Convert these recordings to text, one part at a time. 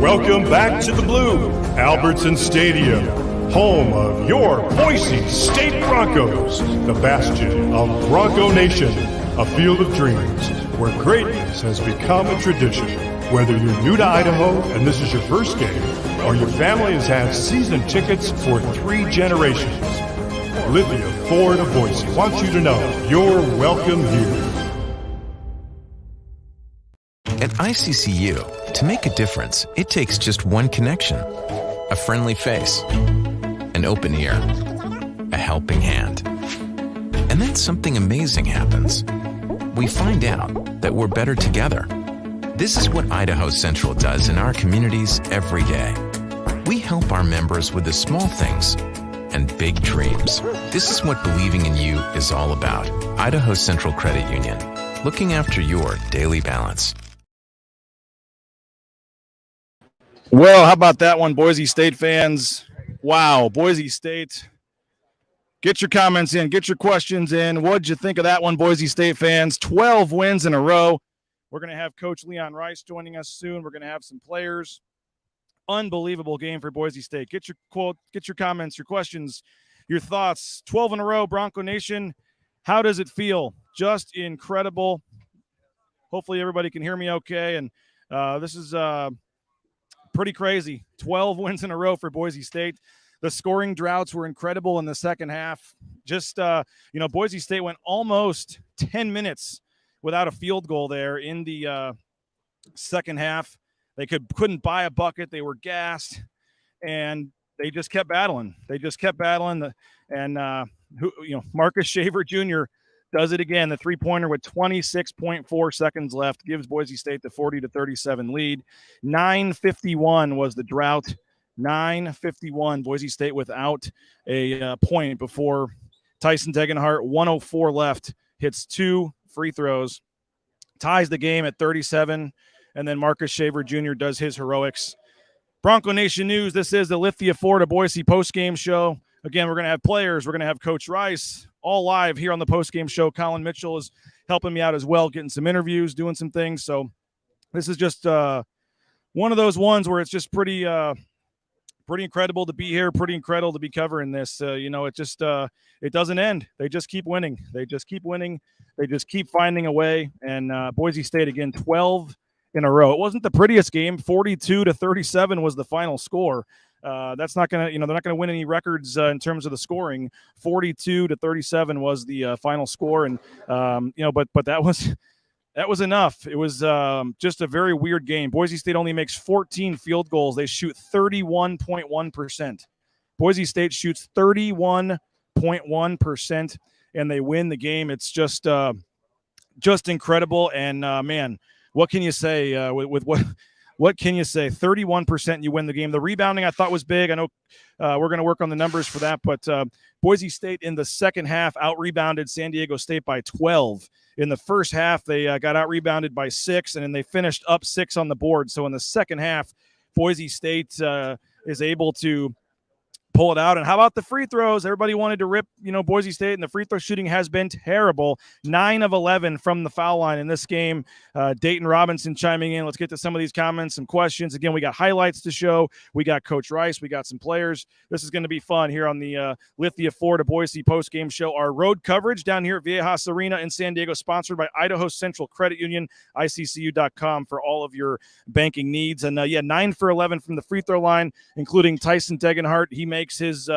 Welcome back to the Blue, Albertson Stadium, home of your Boise State Broncos, the bastion of Bronco Nation, a field of dreams where greatness has become a tradition. Whether you're new to Idaho and this is your first game, or your family has had season tickets for 3 generations, Lithia Ford of Boise wants you to know you're welcome here. At ICCU, to make a difference, it takes just one connection. A friendly face, an open ear, a helping hand. And then something amazing happens. We find out that we're better together. This is what Idaho Central does in our communities every day. We help our members with the small things and big dreams. This is what believing in you is all about. Idaho Central Credit Union, looking after your daily balance. Well, how about that one, Boise State fans? Wow, Boise State. Get your comments in. Get your questions in. What'd you think of that one, Boise State fans? 12 wins in a row. We're going to have Coach Leon Rice joining us soon. We're going to have some players. Unbelievable game for Boise State. Get your comments, your questions, your thoughts. 12 in a row, Bronco Nation. How does it feel? Just incredible. Hopefully everybody can hear me okay. And this is pretty crazy. 12 wins in a row for Boise State. The scoring droughts were incredible in the second half. Just, Boise State went almost 10 minutes without a field goal there in the second half. They couldn't buy a bucket. They were gassed, and they just kept battling. Marcus Shaver Jr. does it again. The three-pointer with 26.4 seconds left gives Boise State the 40-37 lead. 9:51 was the drought. 9:51. Boise State without a point before Tyson Degenhart, 1:04 left, hits 2 free throws, ties the game at 37, and then Marcus Shaver Jr. does his heroics. Bronco Nation News, this is the Lithia Ford of Boise postgame show. Again, we're going to have players. We're going to have Coach Rice all live here on the postgame show. Colin Mitchell is helping me out as well, getting some interviews, doing some things. So this is just one of those ones where it's just pretty incredible to be here, pretty incredible to be covering this. It doesn't end. They just keep winning. They just keep finding a way. And Boise State, again, 12 in a row. It wasn't the prettiest game. 42-37 was the final score. That's not going to, they're not going to win any records in terms of the scoring. 42-37 was the final score. And, but that was enough. It was just a very weird game. Boise State only makes 14 field goals. They shoot 31.1%. Boise State shoots 31.1%, and they win the game. It's just incredible. And, man, what can you say with what can you say? 31%, you win the game. The rebounding I thought was big. I know we're going to work on the numbers for that, but Boise State in the second half out-rebounded San Diego State by 12. In the first half, they got out-rebounded by 6, and then they finished up 6 on the board. So in the second half, Boise State is able to pull it out. And how about the free throws? Everybody wanted to rip, Boise State, and the free throw shooting has been terrible. 9 of 11 from the foul line in this game. Dayton Robinson chiming in. Let's get to some of these comments, some questions. Again, we got highlights to show. We got Coach Rice. We got some players. This is going to be fun here on the Lithia Ford of Boise postgame show. Our road coverage down here at Viejas Arena in San Diego, sponsored by Idaho Central Credit Union, ICCU.com for all of your banking needs. And 9 for 11 from the free throw line, including Tyson Degenhart. He makes his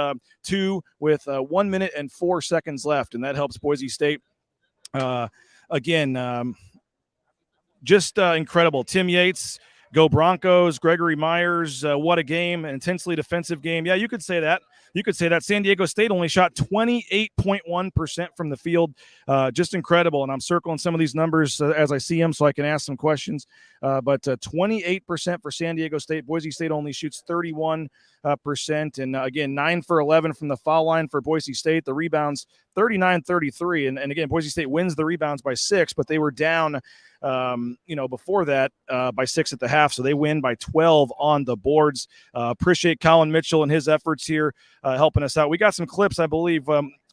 2 with 1 minute and 4 seconds left, and that helps Boise State. Just incredible. Tim Yates, go Broncos. Gregory Myers, what a game, an intensely defensive game. Yeah, you could say that. San Diego State only shot 28.1% from the field. Just incredible. And I'm circling some of these numbers as I see them so I can ask some questions. But 28% for San Diego State. Boise State only shoots 31%. And again, 9 for 11 from the foul line for Boise State. The rebounds, 39-33. And again, Boise State wins the rebounds by 6, but they were down, before that by 6 at the half. So they win by 12 on the boards. Appreciate Colin Mitchell and his efforts here helping us out. We got some clips, I believe.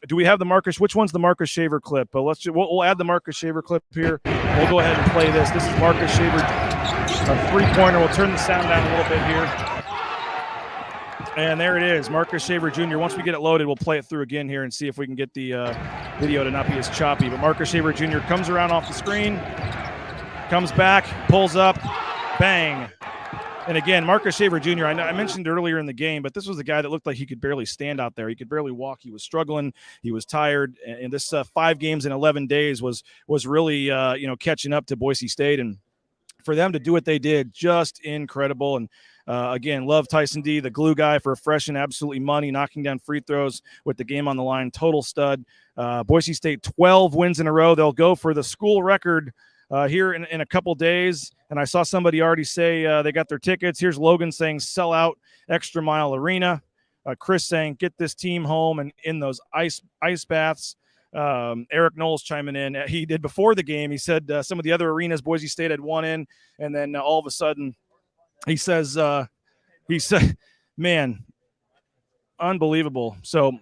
Do we have the Marcus? Which one's the Marcus Shaver clip? But we'll add the Marcus Shaver clip here. We'll go ahead and play this. This is Marcus Shaver, a three-pointer. We'll turn the sound down a little bit here. And there it is, Marcus Shaver Jr. Once we get it loaded, we'll play it through again here and see if we can get the video to not be as choppy. But Marcus Shaver Jr. comes around off the screen, comes back, pulls up, bang. And again, Marcus Shaver Jr., I mentioned earlier in the game, but this was a guy that looked like he could barely stand out there. He could barely walk. He was struggling. He was tired. And this 5 games in 11 days was really, catching up to Boise State. And for them to do what they did, just incredible. And again, love Tyson D, the glue guy for a fresh and absolutely money, knocking down free throws with the game on the line. Total stud. Boise State, 12 wins in a row. They'll go for the school record here in a couple days. And I saw somebody already say they got their tickets. Here's Logan saying sell out Extra Mile Arena. Chris saying get this team home and in those ice baths. Eric Knowles chiming in. He did before the game. He said some of the other arenas Boise State had won in, and then all of a sudden he said, man, unbelievable. So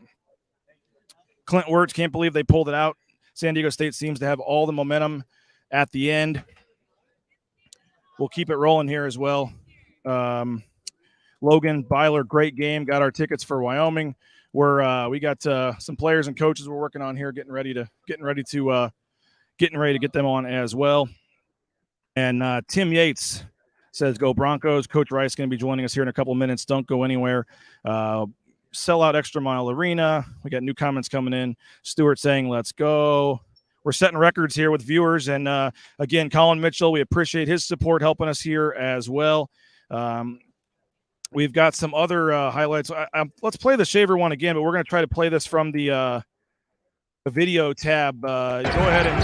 Clint Wirtz can't believe they pulled it out. San Diego State seems to have all the momentum at the end. We'll keep it rolling here as well. Logan Byler, great game. Got our tickets for Wyoming. We got some players and coaches we're working on here, getting ready to get them on as well. And Tim Yates says, "Go Broncos." Coach Rice going to be joining us here in a couple of minutes. Don't go anywhere. Sell out Extra Mile Arena. We got new comments coming in. Stewart saying, "Let's go." We're setting records here with viewers. And again, Colin Mitchell, we appreciate his support helping us here as well. We've got some other highlights. Let's play the Shaver one again, but we're going to try to play this from the video tab. Go ahead and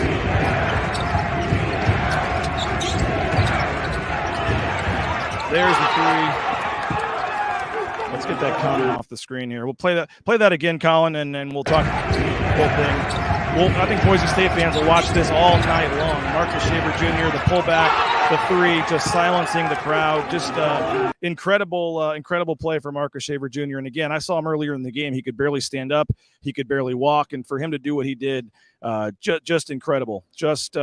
there's the 3. Let's get that comment off the screen here. We'll play that again, Colin, and then we'll talk the whole thing. I think Boise State fans will watch this all night long. Marcus Shaver Jr., the pullback, the 3, just silencing the crowd. Just incredible play for Marcus Shaver Jr. And again, I saw him earlier in the game. He could barely stand up. He could barely walk. And for him to do what he did, just incredible. Just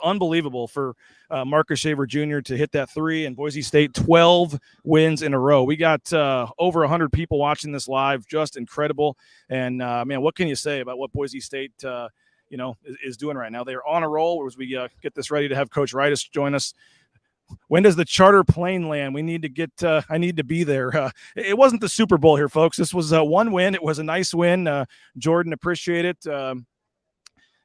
unbelievable for Marcus Shaver Jr. to hit that 3, and Boise State 12 wins in a row. We got over 100 people watching this live. Just incredible. And man, what can you say about what Boise State is doing right now? They are on a roll as we get this ready to have Coach Ritus join us. When does the charter plane land? We need to get I need to be there. It wasn't the Super Bowl here, folks. This was one win. It was a nice win. Jordan, appreciate it.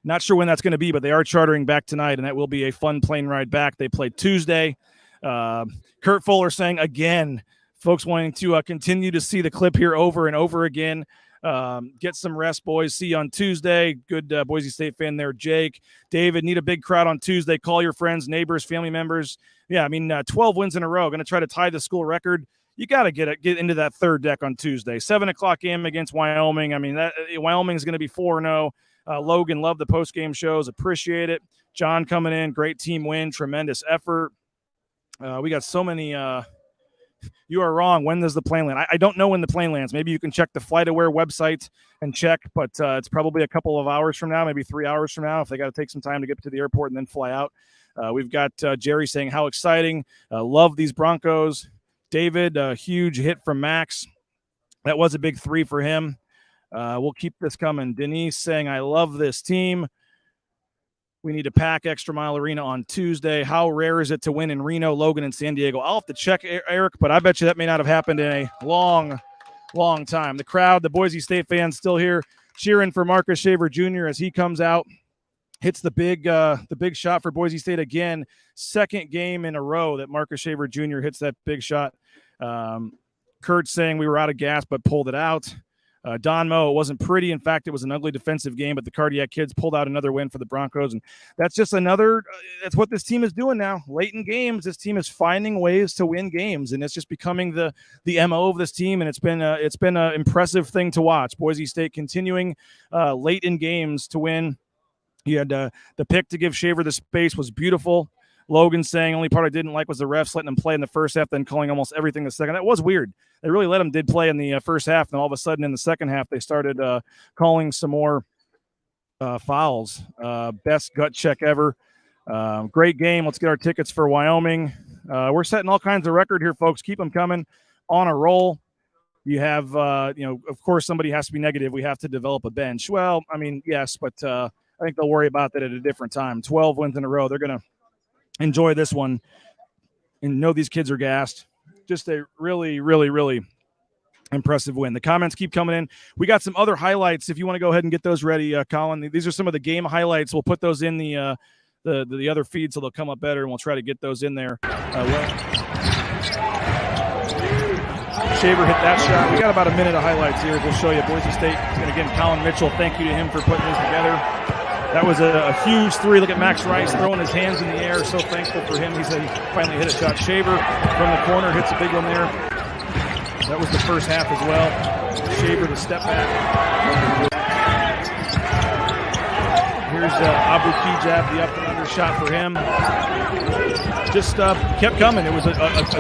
Not sure when that's going to be, but they are chartering back tonight, and that will be a fun plane ride back. They played Tuesday. Kurt Fuller saying, again, folks wanting to continue to see the clip here over and over again. Get some rest, boys. See you on Tuesday. Good Boise State fan there, Jake. David, need a big crowd on Tuesday. Call your friends, neighbors, family members. Yeah, 12 wins in a row. Going to try to tie the school record. You got to get into that third deck on Tuesday. 7 o'clock game against Wyoming. Wyoming is going to be 4-0. Logan, love the post-game shows. Appreciate it. John coming in. Great team win. Tremendous effort. We got so many. You are wrong. When does the plane land? I don't know when the plane lands. Maybe you can check the FlightAware website and check, but it's probably a couple of hours from now, maybe 3 hours from now, if they got to take some time to get to the airport and then fly out. We've got Jerry saying, how exciting. Love these Broncos. David, a huge hit from Max. That was a big 3 for him. We'll keep this coming. Denise saying, I love this team. We need to pack Extra Mile Arena on Tuesday. How rare is it to win in Reno, Logan, and San Diego? I'll have to check, Eric, but I bet you that may not have happened in a long, long time. The crowd, the Boise State fans still here cheering for Marcus Shaver Jr. as he comes out, hits the big shot for Boise State again. Second game in a row that Marcus Shaver Jr. hits that big shot. Kurt saying we were out of gas but pulled it out. Don Moe, it wasn't pretty. In fact, it was an ugly defensive game, but the Cardiac Kids pulled out another win for the Broncos. And that's just another that's what this team is doing now. Late in games, this team is finding ways to win games, and it's just becoming the MO of this team, and it's been an impressive thing to watch. Boise State continuing late in games to win. You had the pick to give Shaver the space was beautiful. Logan saying only part I didn't like was the refs letting him play in the first half, then calling almost everything the second. That was weird. They really let him did play in the first half, and all of a sudden in the second half they started calling some more fouls. Best gut check ever. Great game. Let's get our tickets for Wyoming. We're setting all kinds of record here, folks. Keep them coming. On a roll. You have, of course, somebody has to be negative. We have to develop a bench. Well, I mean, yes, but I think they'll worry about that at a different time. 12 wins in a row. They're going to enjoy this one and know these kids are gassed. Just a really, really, really impressive win. The comments keep coming in. We got some other highlights. If you want to go ahead and get those ready, Colin, these are some of the game highlights. We'll put those in the other feed so they'll come up better, and we'll try to get those in there. Shaver hit that shot. We got about a minute of highlights here. We'll show you Boise State. And again, Colin Mitchell, thank you to him for putting this together. That was a huge three. Look at Max Rice throwing his hands in the air. So thankful for him. He said he finally hit a shot. Shaver from the corner hits a big one there. That was the first half as well. Shaver to step back. Here's Abu Kijab, the up and under shot for him. Just kept coming. It was a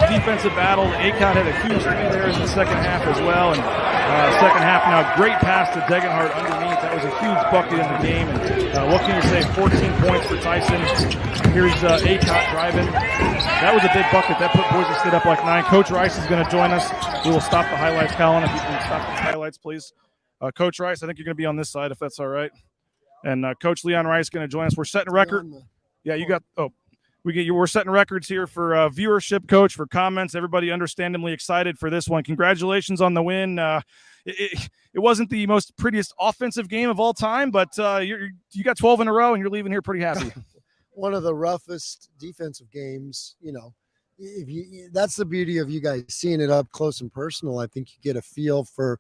defensive battle. Akot had a huge lead there in the second half as well. And second half now, great pass to Degenhardt underneath. That was a huge bucket in the game. And what can you say? 14 points for Tyson. Here's Akot driving. That was a big bucket. That put Boise State up like 9. Coach Rice is going to join us. We will stop the highlights, Colin. If you can stop the highlights, please. Coach Rice, I think you're going to be on this side if that's all right. And Coach Leon Rice is going to join us. We're setting a record. Yeah, you got – we're setting records here for viewership, Coach, for comments. Everybody understandably excited for this one. Congratulations on the win. It wasn't the most prettiest offensive game of all time, but you got 12 in a row, and you're leaving here pretty happy. One of the roughest defensive games, that's the beauty of you guys seeing it up close and personal. I think you get a feel for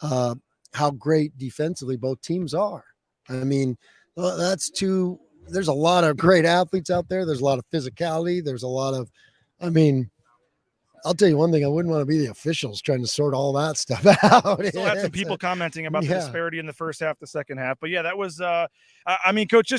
how great defensively both teams are. I mean, there's a lot of great athletes out there. There's a lot of physicality. There's a lot of, I'll tell you one thing. I wouldn't want to be the officials trying to sort all that stuff out. Still had some people commenting about the disparity in the first half, the second half. But yeah, that was, Coach,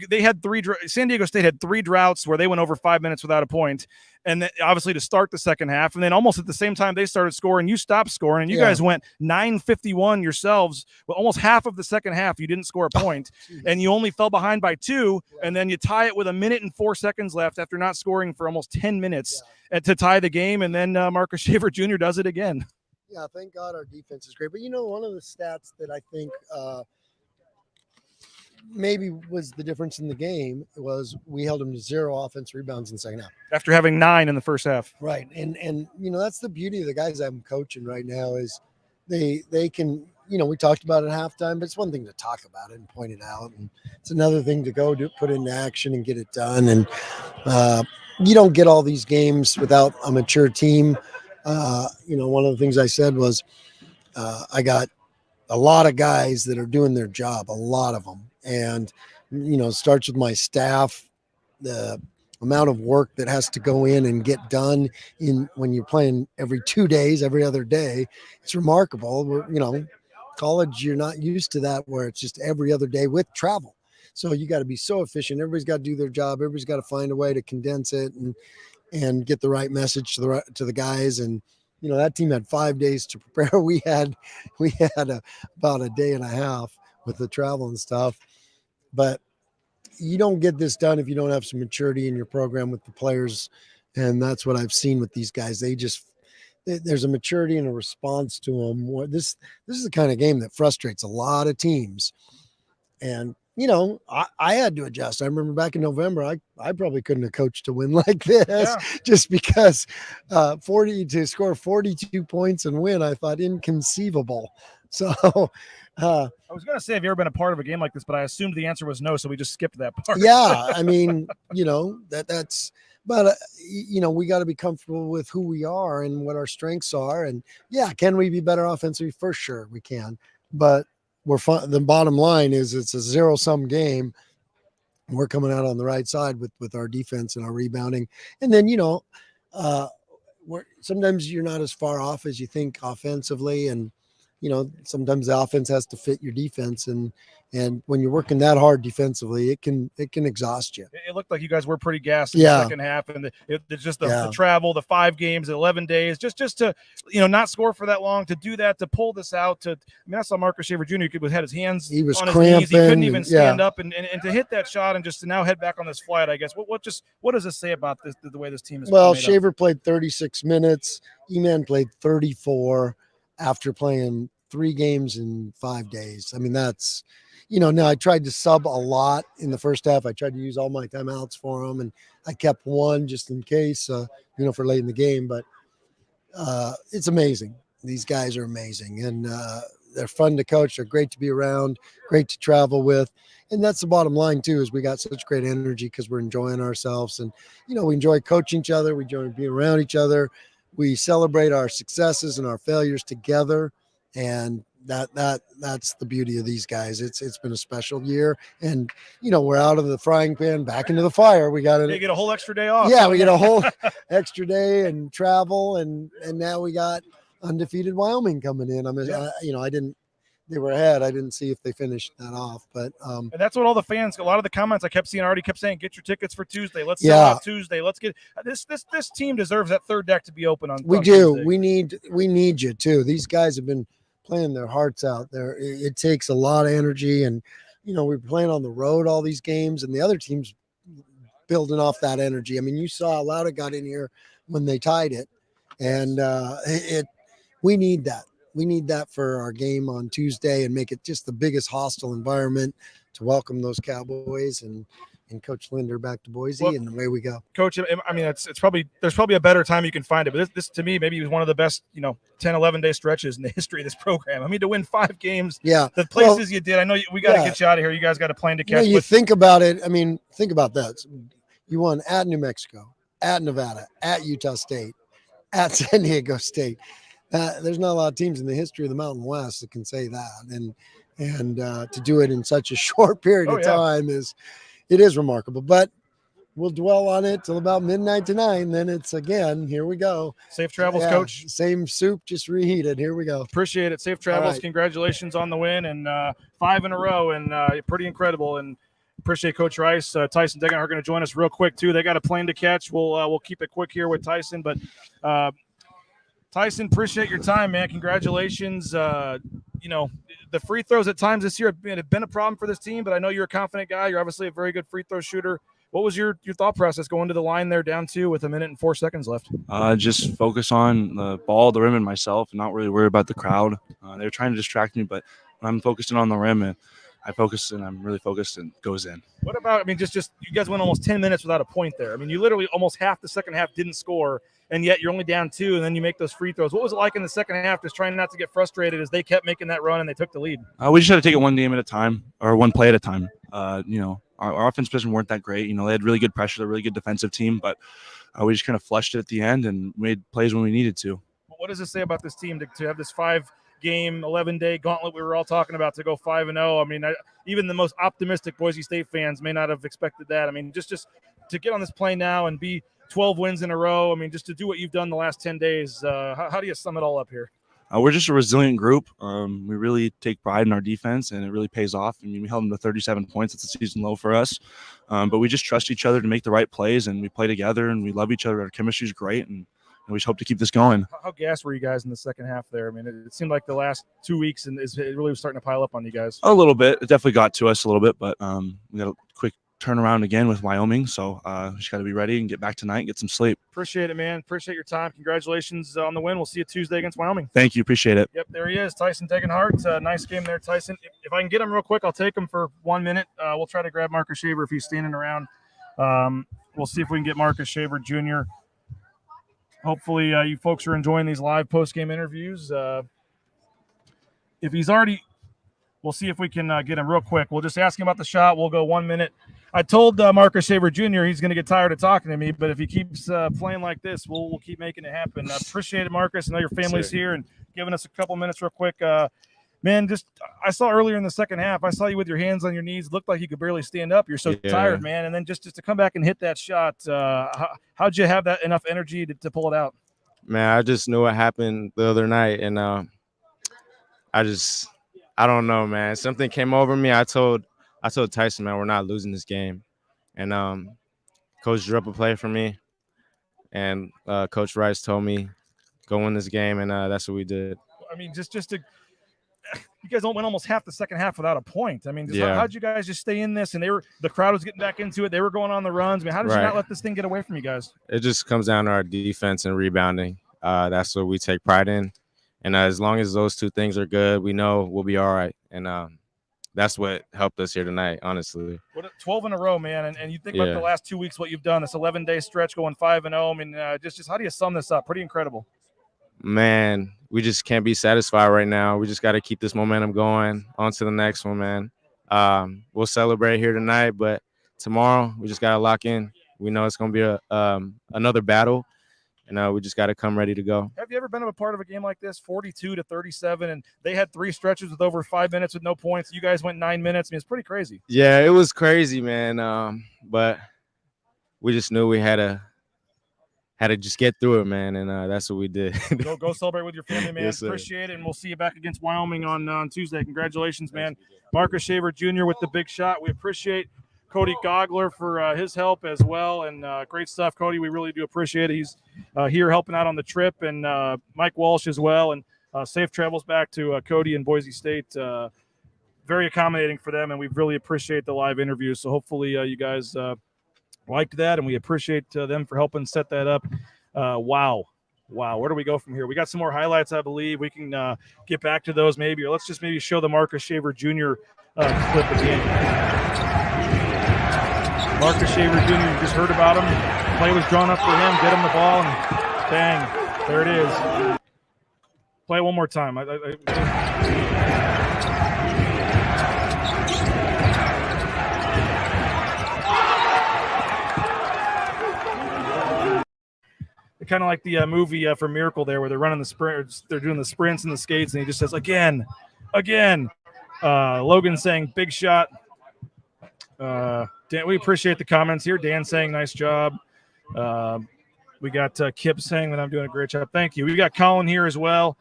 they had San Diego State had 3 droughts where they went over 5 minutes without a point. And then obviously to start the second half, and then almost at the same time they started scoring, you stopped scoring, and you guys went 9-51 yourselves. Well, almost half of the second half, you didn't score a point, and you only fell behind by 2, and then you tie it with 1 minute and 4 seconds left after not scoring for almost 10 minutes to tie the game, and then Marcus Shaver Jr. does it again. Yeah, thank God our defense is great. But one of the stats that I think maybe was the difference in the game was we held them to 0 offense rebounds in the second half. After having 9 in the first half. Right. And that's the beauty of the guys I'm coaching right now is they can, we talked about it at halftime, but it's one thing to talk about it and point it out. And it's another thing to go put into action and get it done. And you don't get all these games without a mature team. One of the things I said was I got a lot of guys that are doing their job, a lot of them. And, it starts with my staff, the amount of work that has to go in and get done when you're playing every 2 days, every other day. It's remarkable. College, you're not used to that where it's just every other day with travel. So you got to be so efficient. Everybody's got to do their job. Everybody's got to find a way to condense it and get the right message to the guys. And, that team had 5 days to prepare. We had about a day and a half with the travel and stuff. But you don't get this done if you don't have some maturity in your program with the players. And that's what I've seen with these guys. There's a maturity and a response to them. This is the kind of game that frustrates a lot of teams. And, I had to adjust. I remember back in November, I probably couldn't have coached to win like this just because to score 42 points and win, I thought inconceivable. So I was going to say, have you ever been a part of a game like this, but I assumed the answer was no. So we just skipped that part. Yeah. I mean, But we got to be comfortable with who we are and what our strengths are. And yeah, can we be better offensively? For sure we can. But the bottom line is it's a zero-sum game. We're coming out on the right side with our defense and our rebounding. And then, sometimes you're not as far off as you think offensively. And, sometimes the offense has to fit your defense. And when you're working that hard defensively, it can exhaust you. It looked like you guys were pretty gassed in the second half, and the travel, the 5 games, 11 days, just to not score for that long, to do that, to pull this out. I saw Marcus Shaver Jr. had his hands on his cramping, knees. He couldn't even stand up, and to hit that shot and just to now head back on this flight. I guess what does this say about this, the way this team is? Well, Shaver played 36 minutes. E-Man played 34 after playing 3 games in 5 days. I mean, that's. Now I tried to sub a lot in the first half. I tried to use all my timeouts for them, and I kept one just in case, for late in the game. But it's amazing. These guys are amazing, and they're fun to coach. They're great to be around, great to travel with. And that's the bottom line, too, is we got such great energy because we're enjoying ourselves. And, we enjoy coaching each other. We enjoy being around each other. We celebrate our successes and our failures together. And that's the beauty of these guys. It's been a special year, and we're out of the frying pan back into the fire. We got to get a whole extra day off. Yeah, we get a whole extra day and travel, and now we got undefeated Wyoming coming in. They were ahead. I didn't see if they finished that off, but and that's what all the fans, a lot of the comments I kept seeing already kept saying, get your tickets for Tuesday. Let's sell out Tuesday. Let's get this team deserves that third deck to be open on. We do. Tuesday. We need you too. These guys have been playing their hearts out there. It takes a lot of energy, and we're playing on the road all these games, and the other team's building off that energy. I mean, you saw Lauda got in here when they tied it, and we need that. We need that for our game on Tuesday and make it just the biggest hostile environment to welcome those Cowboys and Coach Linder back to Boise, and away we go. Coach, I mean, it's probably there's probably a better time you can find it, but this to me maybe was one of the best 10, 11-day stretches in the history of this program. I mean, to win 5 games, the places you did. I know we got to get you out of here. You guys got a plane to catch. You think about it. I mean, think about that. You won at New Mexico, at Nevada, at Utah State, at San Diego State. There's not a lot of teams in the history of the Mountain West that can say that, and to do it in such a short period of time is remarkable. But we'll dwell on it till about midnight tonight, and then it's again, here we go. Safe travels, Coach. Same soup, just reheated. Here we go. Appreciate it. Safe travels. Right. Congratulations on the win, and 5 in a row, and pretty incredible. And appreciate Coach Rice. Tyson Degenhart are going to join us real quick too. They got a plane to catch. We'll keep it quick here with Tyson, but Tyson, appreciate your time, man. Congratulations. The free throws at times this year have been a problem for this team, but I know you're a confident guy. You're obviously a very good free throw shooter. What was your thought process going to the line there down 2 with 1 minute and 4 seconds left? Just focus on the ball, the rim, and myself, and not really worry about the crowd. They were trying to distract me, but when I'm focusing on the rim, and I focus and I'm really focused, and goes in. What about, just you guys went almost 10 minutes without a point there. I mean, you literally almost half the second half didn't score, and yet you're only down 2, and then you make those free throws. What was it like in the second half, just trying not to get frustrated as they kept making that run and they took the lead? We just had to take it one game at a time, or one play at a time. Our offense position weren't that great. They had really good pressure, they're a really good defensive team, but we just kind of flushed it at the end and made plays when we needed to. What does it say about this team to have this 5-game, 11-day gauntlet we were all talking about to go 5-0? I mean, even the most optimistic Boise State fans may not have expected that. I mean, just to get on this plane now and be 12 wins in a row, I mean, just to do what you've done the last 10 days, how do you sum it all up here? We're just a resilient group. We really take pride in our defense, and it really pays off. I mean, we held them to 37 points. It's a season low for us. But we just trust each other to make the right plays, and we play together, and we love each other. Our chemistry is great, and we just hope to keep this going. How gassed were you guys in the second half there? I mean, it seemed like the last 2 weeks and it really was starting to pile up on you guys. A little bit. It definitely got to us a little bit, but we got a quick turnaround again with Wyoming, so we just got to be ready and get back tonight and get some sleep. Appreciate it, man. Appreciate your time. Congratulations on the win. We'll see you Tuesday against Wyoming. Thank you. Appreciate it. Yep, there he is, Tyson Degenhart. Nice game there, Tyson. If I can get him real quick, I'll take him for 1 minute. We'll try to grab Marcus Shaver if he's standing around. We'll see if we can get Marcus Shaver Jr. Hopefully you folks are enjoying these live post-game interviews. If he's already – we'll see if we can get him real quick. We'll just ask him about the shot. We'll go 1 minute. I told Marcus Shaver Jr. he's going to get tired of talking to me, but if he keeps playing like this, we'll keep making it happen. Appreciate it, Marcus. I know your family's here and giving us a couple minutes real quick. Man, I saw earlier in the second half, I saw you with your hands on your knees. It looked like you could barely stand up. You're so tired, man. And then just to come back and hit that shot, how'd you have that enough energy to pull it out? Man, I just knew what happened the other night, and I don't know, man. Something came over me. I told Tyson, man, we're not losing this game. And Coach drew up a play for me, and Coach Rice told me, go win this game, and that's what we did. I mean, just to – you guys went almost half the second half without a point. I mean, how'd you guys just stay in this? And the crowd was getting back into it. They were going on the runs. I mean, how did you not let this thing get away from you guys? It just comes down to our defense and rebounding. That's what we take pride in. And as long as those two things are good, we know we'll be all right. And that's what helped us here tonight, honestly. 12 in a row, man. And you think about the last 2 weeks, what you've done, this 11-day stretch going 5-0. I mean, just how do you sum this up? Pretty incredible. Man, we just can't be satisfied right now. We just got to keep this momentum going on to the next one, man. We'll celebrate here tonight, but tomorrow we just got to lock in. We know it's going to be another battle, and we just got to come ready to go. Have you ever been a part of a game like this, 42-37, and they had 3 stretches with over 5 minutes with no points? You guys went 9 minutes. I mean, it's pretty crazy. Yeah, it was crazy, man. But we just knew we had to just get through it, man, and that's what we did. Go celebrate with your family, man. Yes, appreciate it, and we'll see you back against Wyoming on Tuesday. Congratulations, man. Marcus Shaver Jr. with the big shot. We appreciate Cody Gogler for his help as well, and great stuff, Cody. We really do appreciate it. He's here helping out on the trip, and Mike Walsh as well, and safe travels back to Cody and Boise State. Very accommodating for them, and we really appreciate the live interviews. So hopefully you guys liked that, and we appreciate them for helping set that up. Wow, where do we go from here? We got some more highlights, I believe. We can get back to those maybe, or let's just maybe show the Marcus Shaver Jr. Clip again. Marcus Shaver Jr., you just heard about him. Play was drawn up for him. Get him the ball, and bang, there it is. Play it one more time. Kind of like the movie for Miracle there, where they're running the sprints, they're doing the sprints and the skates, and he just says again. Logan saying big shot. Dan, we appreciate the comments here. Dan saying nice job. We got Kip saying that I'm doing a great job. Thank you. We got Colin here as well.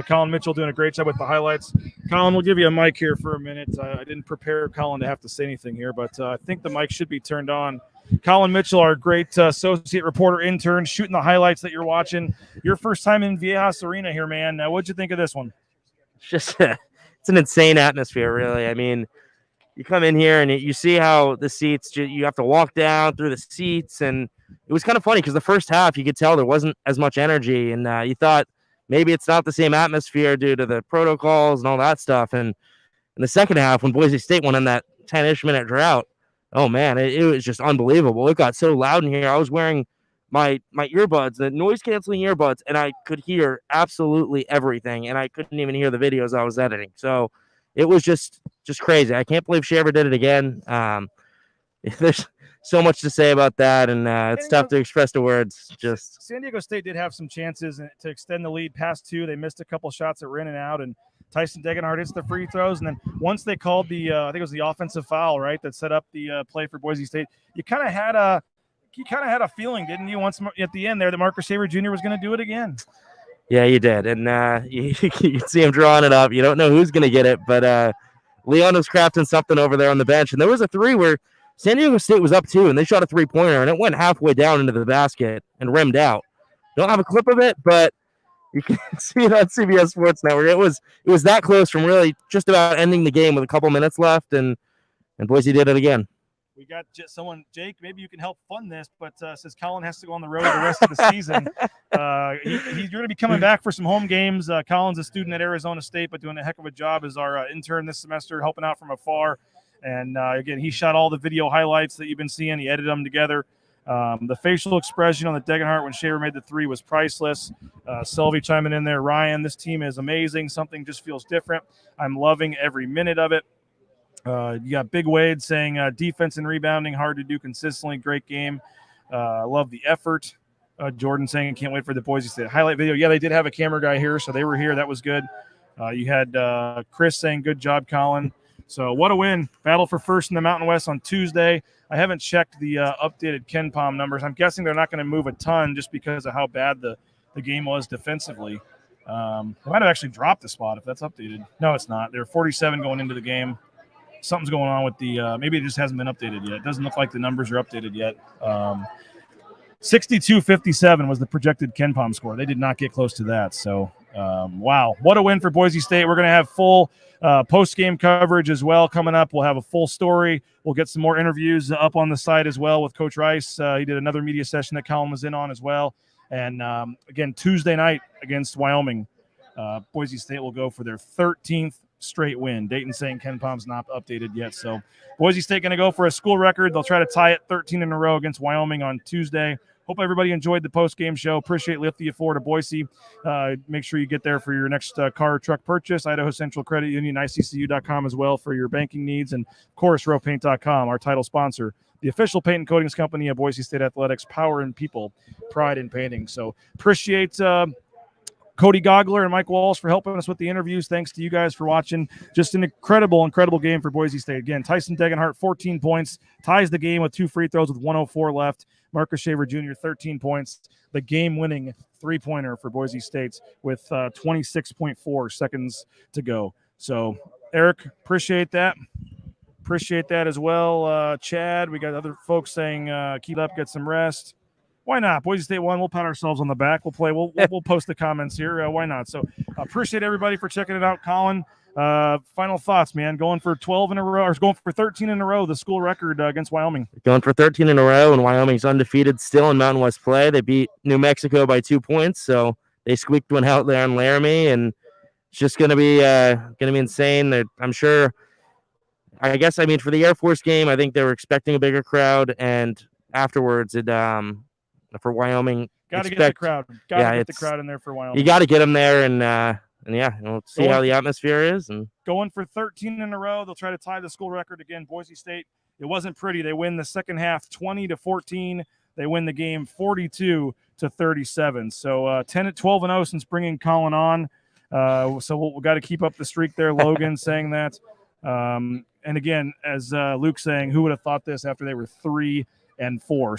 Colin Mitchell doing a great job with the highlights. Colin, we'll give you a mic here for a minute. I didn't prepare Colin to have to say anything here, but I think the mic should be turned on. Colin Mitchell, our great associate reporter intern, shooting the highlights that you're watching. Your first time in Viejas Arena here, man. What'd you think of this one? It's an insane atmosphere, really. I mean, you come in here and you see how the seats, you have to walk down through the seats, and it was kind of funny because the first half you could tell there wasn't as much energy, and you thought maybe it's not the same atmosphere due to the protocols and all that stuff. And in the second half, when Boise State went on that 10-ish minute drought, oh, man, it was just unbelievable. It got so loud in here. I was wearing my earbuds, the noise-canceling earbuds, and I could hear absolutely everything, and I couldn't even hear the videos I was editing. So it was just crazy. I can't believe Shaver did it again. There's so much to say about that, and it's tough to express the words. Just San Diego State did have some chances to extend the lead past 2. They missed a couple shots that were in and out, and Tyson Degenhardt hits the free throws, and then once they called the I think it was the offensive foul, right, that set up the play for Boise State. You kind of had a feeling, didn't you, once at the end there, that Marcus Shaver Jr. was going to do it again? Yeah, you did, and you can see him drawing it up. You don't know who's going to get it, but Leon was crafting something over there on the bench, and there was a 3 where San Diego State was up 2, and they shot a 3-pointer, and it went halfway down into the basket and rimmed out. Don't have a clip of it, but you can see it on CBS Sports Network. It was that close from really just about ending the game with a couple minutes left, and Boise did it again. We got someone, Jake, maybe you can help fund this, but says Colin has to go on the road the rest of the season. You're going to be coming back for some home games. Colin's a student at Arizona State, but doing a heck of a job as our intern this semester, helping out from afar. And, again, he shot all the video highlights that you've been seeing. He edited them together. The facial expression on the Degenhardt when Shaver made the 3 was priceless. Selvey chiming in there. Ryan, this team is amazing. Something just feels different. I'm loving every minute of it. You got Big Wade saying defense and rebounding hard to do consistently. Great game. I love the effort. Jordan saying can't wait for the Boise State highlight video. Yeah, they did have a camera guy here, so they were here. That was good. You had Chris saying good job, Colin. So what a win. Battle for first in the Mountain West on Tuesday. I haven't checked the updated KenPom numbers. I'm guessing they're not going to move a ton just because of how bad the game was defensively. They might have actually dropped the spot if that's updated. No, it's not. They're 47 going into the game. Something's going on with the maybe it just hasn't been updated yet. It doesn't look like the numbers are updated yet. 62-57 was the projected KenPom score. They did not get close to that. So, wow. What a win for Boise State. We're going to have full post-game coverage as well coming up. We'll have a full story. We'll get some more interviews up on the site as well with Coach Rice. He did another media session that Colin was in on as well. And, again, Tuesday night against Wyoming, Boise State will go for their 13th straight win. Dayton saying KenPom's not updated yet. So Boise State going to go for a school record. They'll try to tie it 13 in a row against Wyoming on Tuesday. Hope everybody enjoyed the post-game show. Appreciate Lithia, Florida, Boise. Make sure you get there for your next car or truck purchase. Idaho Central Credit Union, ICCU.com as well for your banking needs. And, of course, RowPaint.com, our title sponsor, the official paint and coatings company of Boise State Athletics. Power in people, pride in painting. So appreciate Cody Gogler and Mike Walsh for helping us with the interviews. Thanks to you guys for watching. Just an incredible game for Boise State. Again, Tyson Degenhart, 14 points, ties the game with 2 free throws with 1:04 left. Marcus Shaver Jr., 13 points. The game-winning three-pointer for Boise State with 26.4 seconds to go. So, Eric, appreciate that. Appreciate that as well. Chad, we got other folks saying keep up, get some rest. Why not? Boise State won. We'll pat ourselves on the back. We'll play. We'll post the comments here. Why not? So appreciate everybody for checking it out. Colin, final thoughts, man. Going for 12 in a row, or going for 13 in a row, the school record against Wyoming. Going for 13 in a row, and Wyoming's undefeated still in Mountain West play. They beat New Mexico by 2 points, so they squeaked one out there in Laramie, and it's just gonna be insane. I'm sure. I guess for the Air Force game, I think they were expecting a bigger crowd, and afterwards, for Wyoming, got to get the crowd. Got to get the crowd in there for Wyoming. You got to get them there, and we'll see how the atmosphere is. And going for 13 in a row, they'll try to tie the school record again. Boise State, it wasn't pretty. They win the second half 20-14. They win the game 42-37. So 10-12-0 since bringing Colin on. So we've got to keep up the streak there. Logan saying that. And again, as Luke saying, who would have thought this after they were 3-4?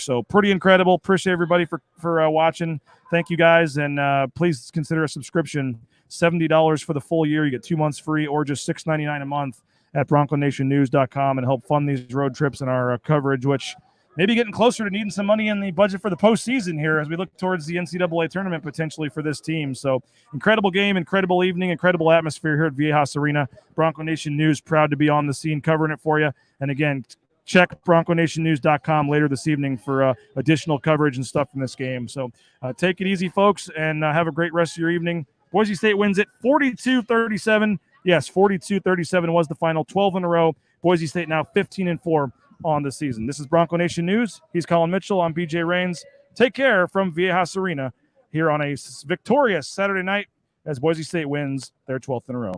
So pretty incredible. Appreciate everybody for watching. Thank you guys, and please consider a subscription. $70 for the full year. You get 2 months free, or just $6.99 a month at BroncoNationNews.com, and help fund these road trips and our coverage, which may be getting closer to needing some money in the budget for the postseason here as we look towards the NCAA tournament potentially for this team. So incredible game, incredible evening, incredible atmosphere here at Viejas Arena. Bronco Nation News proud to be on the scene covering it for you. And again, check BroncoNationNews.com later this evening for additional coverage and stuff from this game. So take it easy, folks, and have a great rest of your evening. Boise State wins it 42-37. Yes, 42-37 was the final. 12 in a row. Boise State now 15-4 on the season. This is Bronco Nation News. He's Colin Mitchell. I'm BJ Rains. Take care from Viejas Arena here on a victorious Saturday night as Boise State wins their 12th in a row.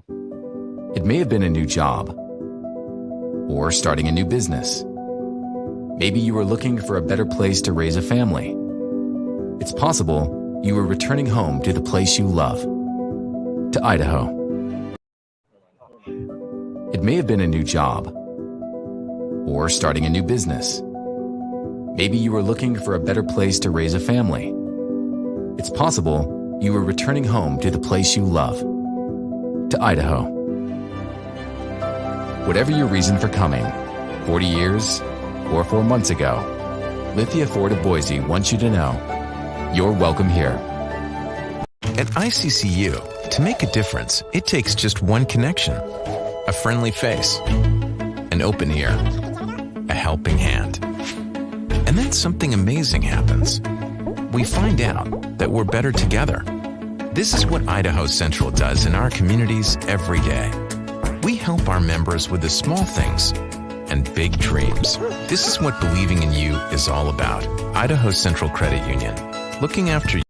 It may have been a new job or starting a new business. Maybe you were looking for a better place to raise a family. It's possible you were returning home to the place you love, to Idaho. It may have been a new job or starting a new business. Maybe you were looking for a better place to raise a family. It's possible you were returning home to the place you love, to Idaho. Whatever your reason for coming, 40 years or 4 months ago, Lithia Ford of Boise wants you to know you're welcome here. At ICCU, to make a difference, it takes just one connection. A friendly face, an open ear, a helping hand. And then something amazing happens. We find out that we're better together. This is what Idaho Central does in our communities every day. We help our members with the small things and big dreams. This is what believing in you is all about. Idaho Central Credit Union, looking after you.